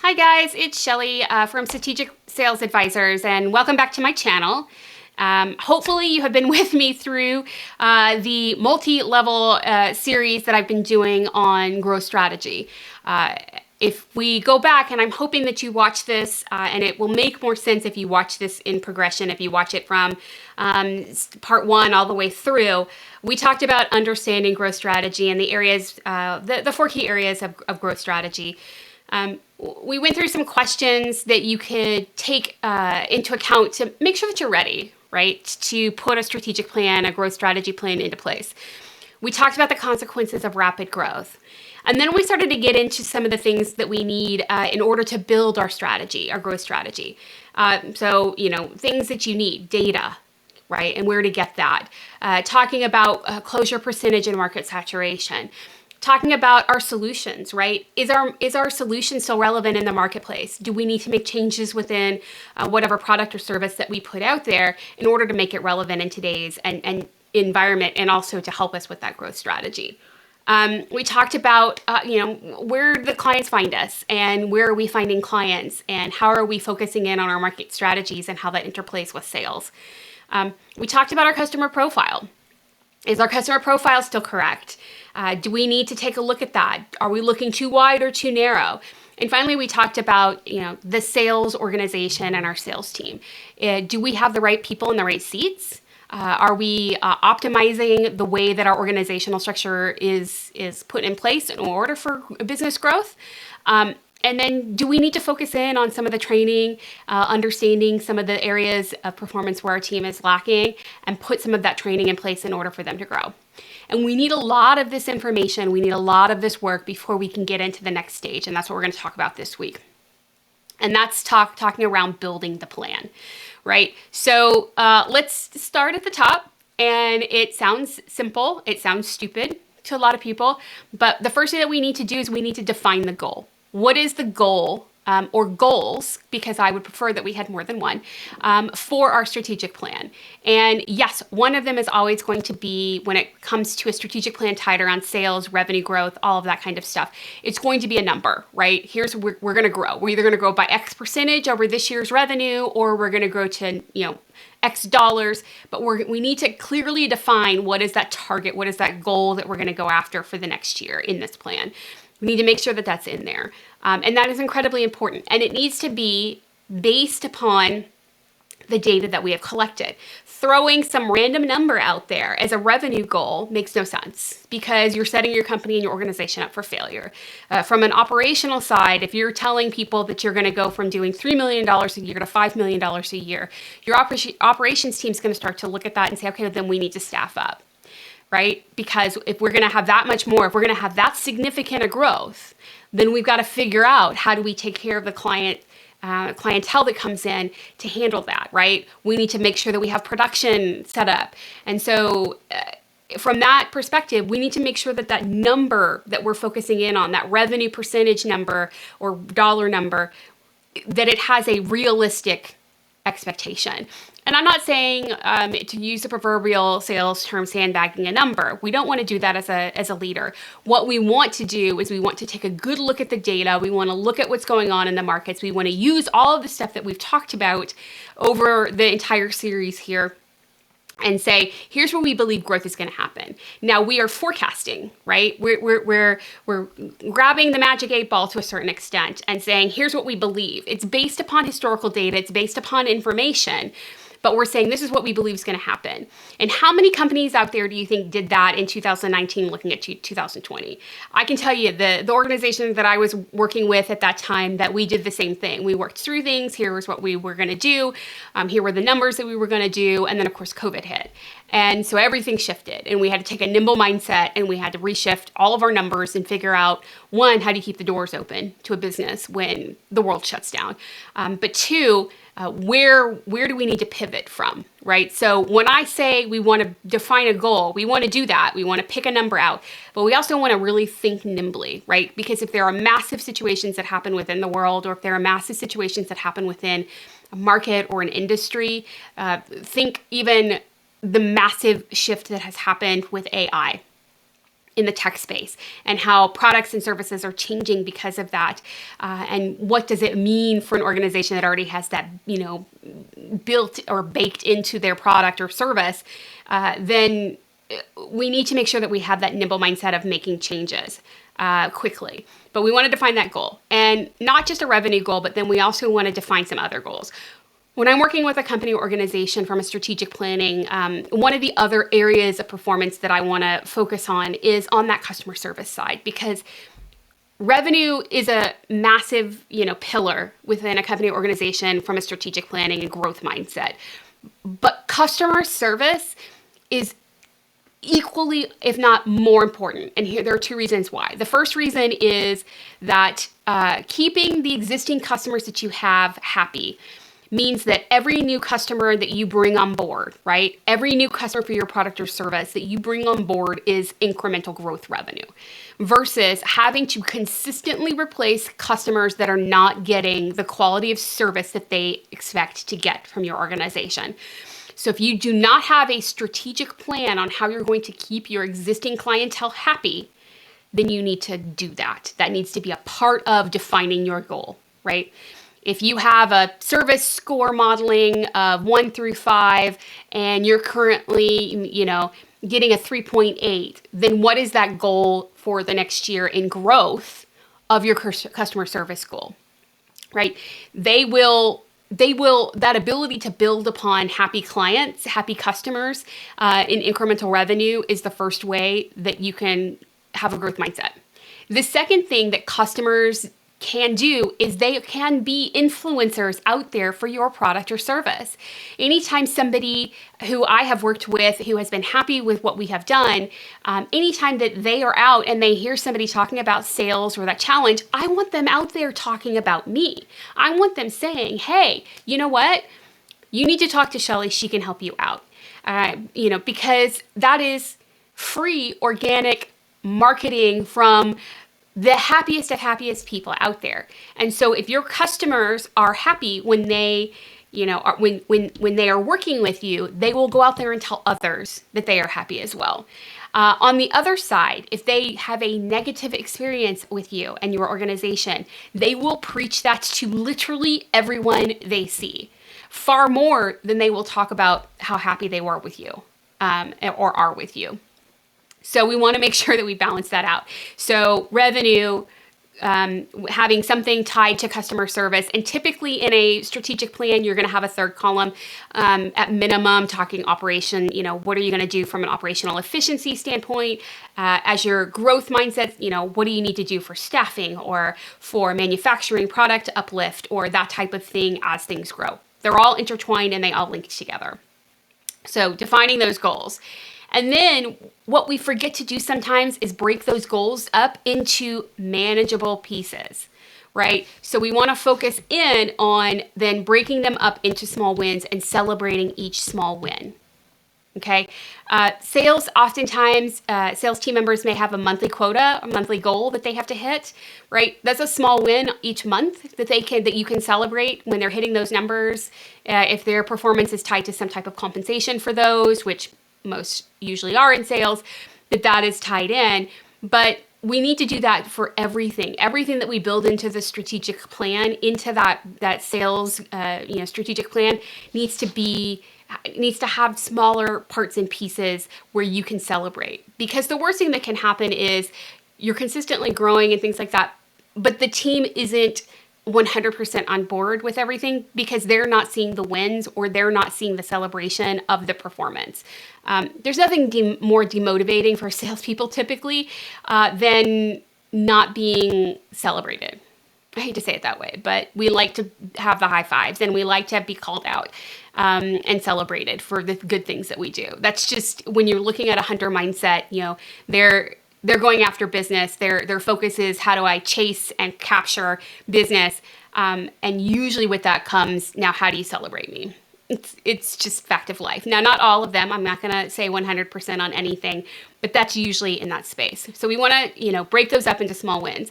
Hi guys, it's Shelly from Strategic Sales Advisors, and welcome back to my channel. Hopefully you have been with me through the multi-level series that I've been doing on growth strategy. If we go back, and I'm hoping that you watch this, and it will make more sense if you watch this in progression, if you watch it from part one all the way through, we talked about understanding growth strategy and the areas, the four key areas of growth strategy. We went through some questions that you could take into account to make sure that you're ready, right, to put a strategic plan, a growth strategy plan into place. We talked about the consequences of rapid growth. And then we started to get into some of the things that we need in order to build our strategy, our growth strategy. So, things that you need, data, right, and where to get that. Talking about closure percentage and market saturation. Talking about our solutions, right? Is our solution still relevant in the marketplace? Do we need to make changes within whatever product or service that we put out there in order to make it relevant in today's and environment, and also to help us with that growth strategy? We talked about, where the clients find us and where are we finding clients and how are we focusing in on our market strategies and how that interplays with sales. We talked about our customer profile. Is our customer profile still correct? Do we need to take a look at that? Are we looking too wide or too narrow? And finally, we talked about, the sales organization and our sales team. Do we have the right people in the right seats? Are we optimizing the way that our organizational structure is put in place in order for business growth? And then do we need to focus in on some of the training, understanding some of the areas of performance where our team is lacking, and put some of that training in place in order for them to grow? And we need a lot of this information. We need a lot of this work before we can get into the next stage. And that's what we're going to talk about this week. And that's talking around building the plan, right? So let's start at the top. And it sounds simple. It sounds stupid to a lot of people. But the first thing that we need to do is we need to define the goal. What is the goal, or goals, because I would prefer that we had more than one, for our strategic plan? And yes, one of them is always going to be, when it comes to a strategic plan tied around sales, revenue growth, all of that kind of stuff, it's going to be a number, right? We're going to grow. We're either going to grow by X percentage over this year's revenue, or we're going to grow to, X dollars, but we need to clearly define what is that target, what is that goal that we're going to go after for the next year in this plan. We need to make sure that that's in there. And that is incredibly important. And it needs to be based upon the data that we have collected. Throwing some random number out there as a revenue goal makes no sense, because you're setting your company and your organization up for failure. From an operational side, if you're telling people that you're going to go from doing $3 million a year to $5 million a year, your operations team is going to start to look at that and say, okay, then we need to staff up. Right? Because if we're going to have that much more, if we're going to have that significant a growth, then we've got to figure out how do we take care of the clientele that comes in to handle that, right? We need to make sure that we have production set up. And so from that perspective, we need to make sure that that number that we're focusing in on, that revenue percentage number or dollar number, that it has a realistic expectation. And I'm not saying to use the proverbial sales term, sandbagging a number. We don't want to do that as a leader. What we want to do is we want to take a good look at the data. We want to look at what's going on in the markets. We want to use all of the stuff that we've talked about over the entire series here and say, here's where we believe growth is going to happen. Now we are forecasting, right? We're grabbing the magic 8 ball to a certain extent and saying, here's what we believe. It's based upon historical data. It's based upon information. But we're saying this is what we believe is going to happen. And how many companies out there do you think did that in 2019 looking at 2020? I can tell you the organization that I was working with at that time, that we did the same thing. We worked through things. Here was what we were going to do. Here were the numbers that we were going to do. And then, of course, COVID hit. And so everything shifted. And we had to take a nimble mindset and we had to reshift all of our numbers and figure out, one, how do you keep the doors open to a business when the world shuts down? But two, where do we need to pivot from, right? So when I say we want to define a goal, we want to do that. We want to pick a number out, but we also want to really think nimbly, right? Because if there are massive situations that happen within the world, or if there are massive situations that happen within a market or an industry, think even the massive shift that has happened with AI. in the tech space and how products and services are changing because of that. And what does it mean for an organization that already has that, built or baked into their product or service, then we need to make sure that we have that nimble mindset of making changes quickly. But we want to define that goal, and not just a revenue goal, but then we also want to define some other goals. When I'm working with a company or organization from a strategic planning, one of the other areas of performance that I want to focus on is on that customer service side, because revenue is a massive, pillar within a company or organization from a strategic planning and growth mindset. But customer service is equally, if not more important. And here there are two reasons why. The first reason is that keeping the existing customers that you have happy means that every new customer that you bring on board, right? Every new customer for your product or service that you bring on board is incremental growth revenue, versus having to consistently replace customers that are not getting the quality of service that they expect to get from your organization. So if you do not have a strategic plan on how you're going to keep your existing clientele happy, then you need to do that. That needs to be a part of defining your goal, right? If you have a service score modeling of 1 through 5 and you're currently, getting a 3.8, then what is that goal for the next year in growth of your customer service goal, right? That ability to build upon happy clients, happy customers in incremental revenue is the first way that you can have a growth mindset. The second thing that customers can do is they can be influencers out there for your product or service. Anytime somebody who I have worked with who has been happy with what we have done, anytime that they are out and they hear somebody talking about sales or that challenge, I want them out there talking about me. I want them saying, hey, you know what? You need to talk to Shelly. She can help you out. Because that is free, organic marketing from the happiest of happiest people out there. And so if your customers are happy when they, when they are working with you, they will go out there and tell others that they are happy as well. On the other side, if they have a negative experience with you and your organization, they will preach that to literally everyone they see, far more than they will talk about how happy they were with you or are with you. So we want to make sure that we balance that out. So revenue, having something tied to customer service, and typically in a strategic plan, you're going to have a third column at minimum talking operation. What are you going to do from an operational efficiency standpoint? As your growth mindset, what do you need to do for staffing or for manufacturing product uplift or that type of thing as things grow? They're all intertwined and they all link together. So defining those goals. And then what we forget to do sometimes is break those goals up into manageable pieces, right? So we want to focus in on then breaking them up into small wins and celebrating each small win. Okay. Sales, oftentimes, sales team members may have a monthly quota, a monthly goal that they have to hit, right? That's a small win each month that you can celebrate when they're hitting those numbers. If their performance is tied to some type of compensation for those, which most usually are in sales, that is tied in. But we need to do that for everything that we build into the strategic plan, into that sales strategic plan needs to have smaller parts and pieces where you can celebrate. Because the worst thing that can happen is you're consistently growing and things like that, but the team isn't 100% on board with everything because they're not seeing the wins or they're not seeing the celebration of the performance. There's nothing more demotivating for salespeople typically than not being celebrated. I hate to say it that way, but we like to have the high fives and we like to be called out and celebrated for the good things that we do. That's just when you're looking at a hunter mindset, they're going after business. Their focus is how do I chase and capture business? And usually with that comes, now how do you celebrate me? It's just fact of life. Now, not all of them. I'm not going to say 100% on anything, but that's usually in that space. So we want to, break those up into small wins.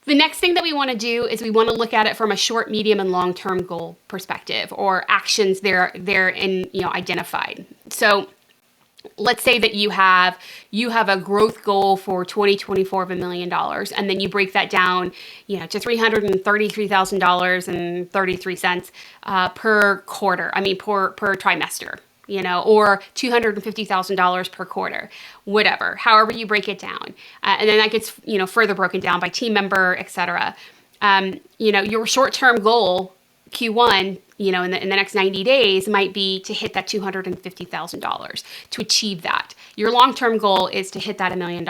The next thing that we want to do is we want to look at it from a short, medium, and long-term goal perspective or actions there and identified. So let's say that you have a growth goal for 2024 of $1 million, and then you break that down, to $333,000.33 per quarter. Per trimester. Or $250,000 per quarter, whatever, however you break it down. And then that gets, further broken down by team member, et cetera. Your short-term goal, Q1, in the next 90 days might be to hit that $250,000 to achieve that. Your long-term goal is to hit that $1 million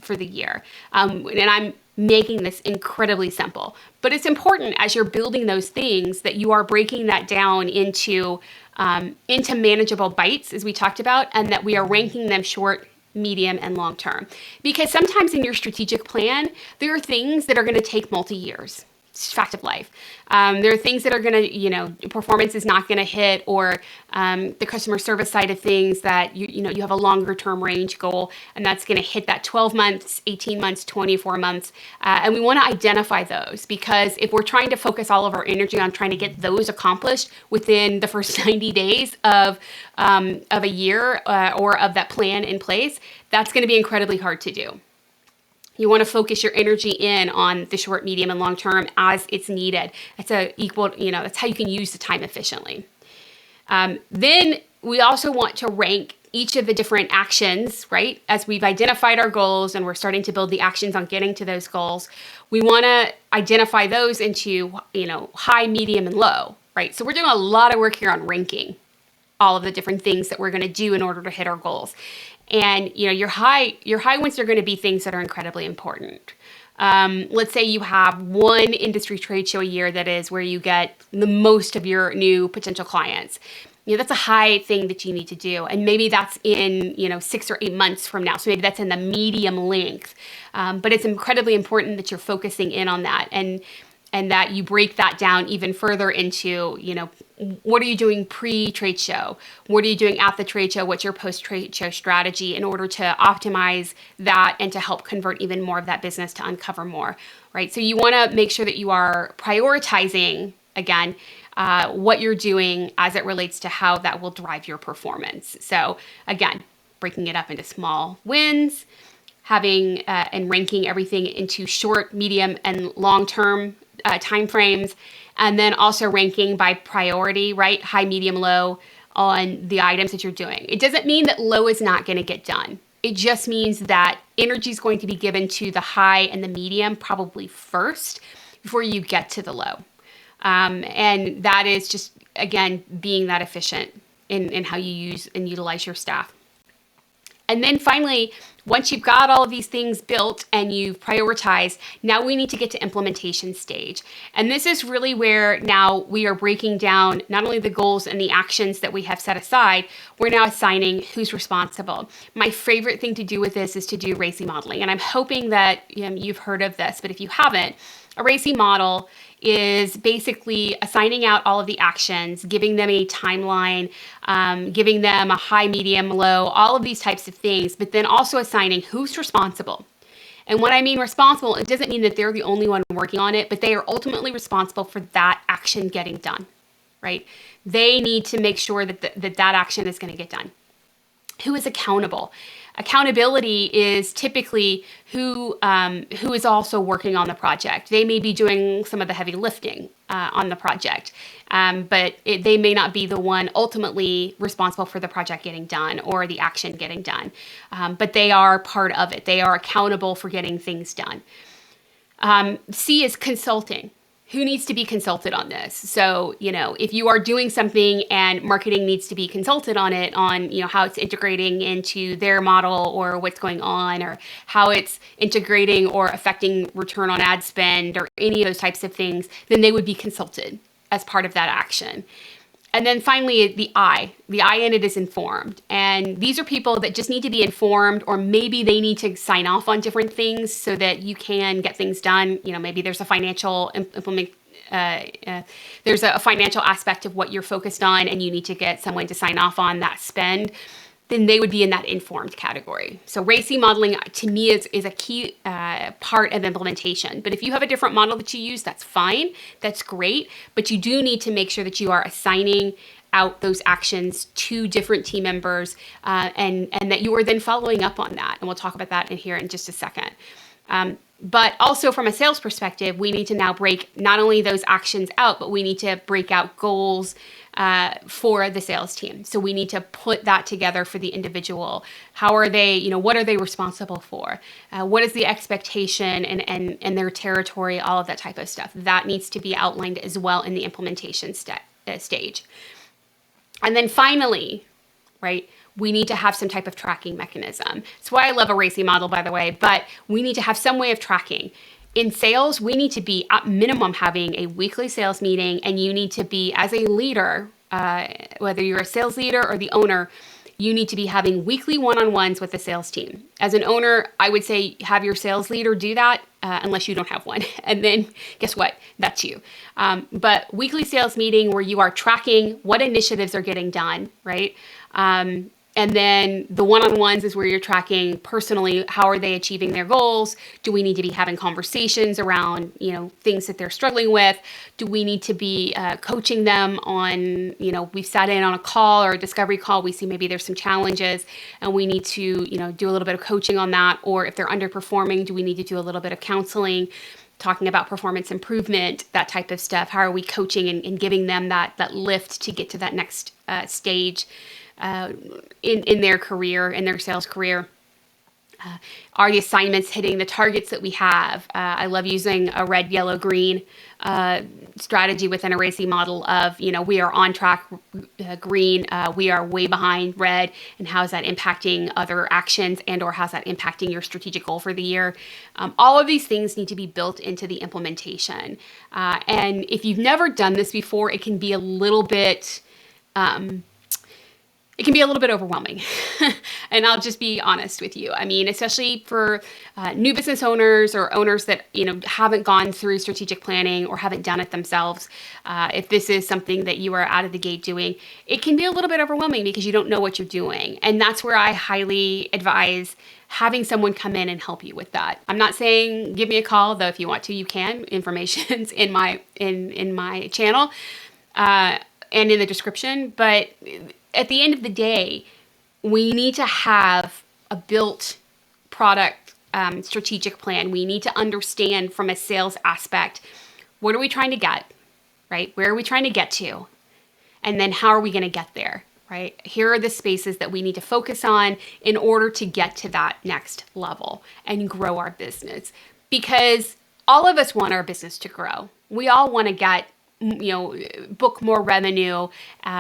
for the year. And I'm making this incredibly simple, but it's important as you're building those things that you are breaking that down into manageable bites, as we talked about, and that we are ranking them short, medium, and long term. Because sometimes in your strategic plan, there are things that are going to take multi-years. It's a fact of life. There are things that are going to, performance is not going to hit, or the customer service side of things that you have a longer term range goal, and that's going to hit that 12 months, 18 months, 24 months. And we want to identify those, because if we're trying to focus all of our energy on trying to get those accomplished within the first 90 days of a year or of that plan in place, that's going to be incredibly hard to do. You want to focus your energy in on the short, medium, and long term as it's needed. That's that's how you can use the time efficiently. Then we also want to rank each of the different actions, right? As we've identified our goals and we're starting to build the actions on getting to those goals, we want to identify those into, high, medium, and low, right? So we're doing a lot of work here on ranking all of the different things that we're going to do in order to hit our goals. And your high ones are going to be things that are incredibly important. Let's say you have one industry trade show a year that is where you get the most of your new potential clients. That's a high thing that you need to do, and maybe that's in 6 or 8 months from now. So maybe that's in the medium length, but it's incredibly important that you're focusing in on that, and that you break that down even further into, what are you doing pre-trade show? What are you doing at the trade show? What's your post-trade show strategy in order to optimize that and to help convert even more of that business to uncover more, right? So you want to make sure that you are prioritizing, again, what you're doing as it relates to how that will drive your performance. So again, breaking it up into small wins, having and ranking everything into short, medium, and long-term time frames, and then also ranking by priority, right? High, medium, low on the items that you're doing. It doesn't mean that low is not going to get done. It just means that energy is going to be given to the high and the medium probably first before you get to the low. And that is just, again, being that efficient in how you use and utilize your staff. And then finally, once you've got all of these things built and you've prioritized, now we need to get to implementation stage. And this is really where now we are breaking down not only the goals and the actions that we have set aside, we're now assigning who's responsible. My favorite thing to do with this is to do RACI modeling. And I'm hoping that you've heard of this, but if you haven't, a RACI model is basically assigning out all of the actions, giving them a timeline, giving them a high, medium, low, all of these types of things, but then also assigning who's responsible. And when I mean responsible, it doesn't mean that they're the only one working on it, but they are ultimately responsible for that action getting done, right? They need to make sure that that action is going to get done. Who is accountable? Accountability is typically who is also working on the project. They may be doing some of the heavy lifting on the project, but they may not be the one ultimately responsible for the project getting done or the action getting done. But they are part of it. They are accountable for getting things done. C is consulting. Who needs to be consulted on this? So, if you are doing something and marketing needs to be consulted on it, on, how it's integrating into their model or what's going on, or how it's integrating or affecting return on ad spend or any of those types of things, then they would be consulted as part of that action. And then finally, the I in it is informed. And these are people that just need to be informed, or maybe they need to sign off on different things so that you can get things done. Maybe there's a financial there's a financial aspect of what you're focused on, and you need to get someone to sign off on that spend. Then they would be in that informed category. So RACI modeling to me is a key part of implementation. But if you have a different model that you use, that's fine. That's great. But you do need to make sure that you are assigning out those actions to different team members, and that you are then following up on that. And we'll talk about that in here in just a second. But also from a sales perspective, we need to now break not only those actions out, but we need to break out goals for the sales team. So we need to put that together for the individual. How are they, what are they responsible for? What is the expectation and their territory, all of that type of stuff. That needs to be outlined as well in the implementation stage. And then finally, right, we need to have some type of tracking mechanism. That's why I love a RACI model, by the way, but we need to have some way of tracking. In sales, we need to be at minimum having a weekly sales meeting, and you need to be, as a leader, whether you're a sales leader or the owner, you need to be having weekly one-on-ones with the sales team. As an owner, I would say have your sales leader do that unless you don't have one. And then guess what? That's you. But weekly sales meeting where you are tracking what initiatives are getting done, right? And then the one-on-ones is where you're tracking personally, how are they achieving their goals? Do we need to be having conversations around, things that they're struggling with? Do we need to be coaching them on, we've sat in on a call or a discovery call, we see maybe there's some challenges and we need to, do a little bit of coaching on that. Or if they're underperforming, do we need to do a little bit of counseling, talking about performance improvement, that type of stuff? How are we coaching and giving them that lift to get to that next stage in their career, in their sales career? Are the assignments hitting the targets that we have? I love using a red, yellow, green strategy within a RACI model of, we are on track, green, we are way behind, red, and how is that impacting other actions and or how's that impacting your strategic goal for the year? All of these things need to be built into the implementation. And if you've never done this before, it can be a little bit overwhelming. And I'll just be honest with you. I mean, especially for new business owners or owners that, haven't gone through strategic planning or haven't done it themselves. If this is something that you are out of the gate doing, it can be a little bit overwhelming because you don't know what you're doing. And that's where I highly advise having someone come in and help you with that. I'm not saying give me a call, though if you want to, you can. Information's in my channel and in the description. But at the end of the day, we need to have a built product strategic plan. We need to understand from a sales aspect, what are we trying to get, right? Where are we trying to get to? And then how are we going to get there, right? Here are the spaces that we need to focus on in order to get to that next level and grow our business. Because all of us want our business to grow. We all want to get book more revenue,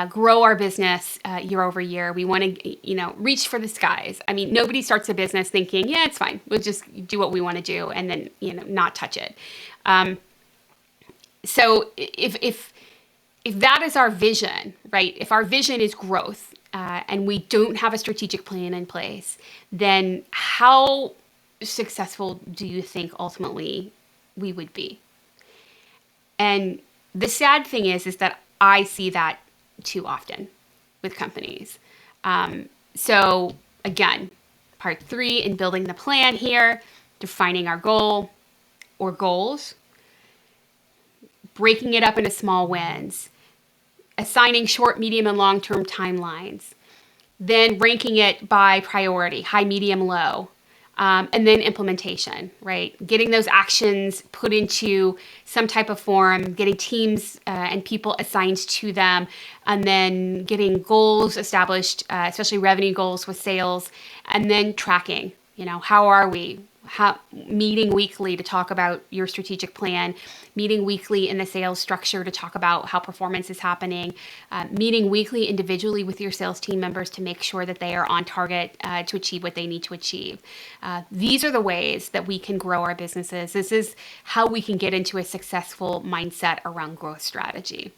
grow our business year over year. We want to, reach for the skies. I mean, nobody starts a business thinking, yeah, it's fine. We'll just do what we want to do and then, not touch it. So if that is our vision, right? If our vision is growth and we don't have a strategic plan in place, then how successful do you think ultimately we would be? And the sad thing is that I see that too often with companies. So again, part 3 in building the plan here, defining our goal or goals, breaking it up into small wins, assigning short, medium, and long-term timelines, then ranking it by priority, high, medium, low. And then implementation, right? Getting those actions put into some type of form, getting teams and people assigned to them, and then getting goals established, especially revenue goals with sales, and then tracking. How are we? Meeting weekly to talk about your strategic plan, meeting weekly in the sales structure to talk about how performance is happening, meeting weekly individually with your sales team members to make sure that they are on target to achieve what they need to achieve. These are the ways that we can grow our businesses. This is how we can get into a successful mindset around growth strategy.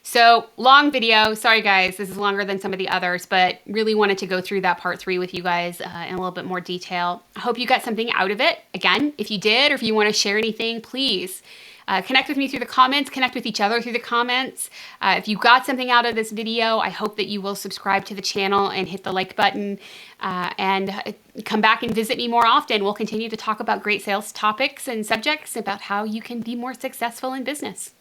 So long video. Sorry, guys. This is longer than some of the others, but really wanted to go through that part 3 with you guys in a little bit more detail. I hope you got something out of it. Again, if you did, or if you want to share anything, please connect with me through the comments, connect with each other through the comments. If you got something out of this video, I hope that you will subscribe to the channel and hit the like button and come back and visit me more often. We'll continue to talk about great sales topics and subjects about how you can be more successful in business.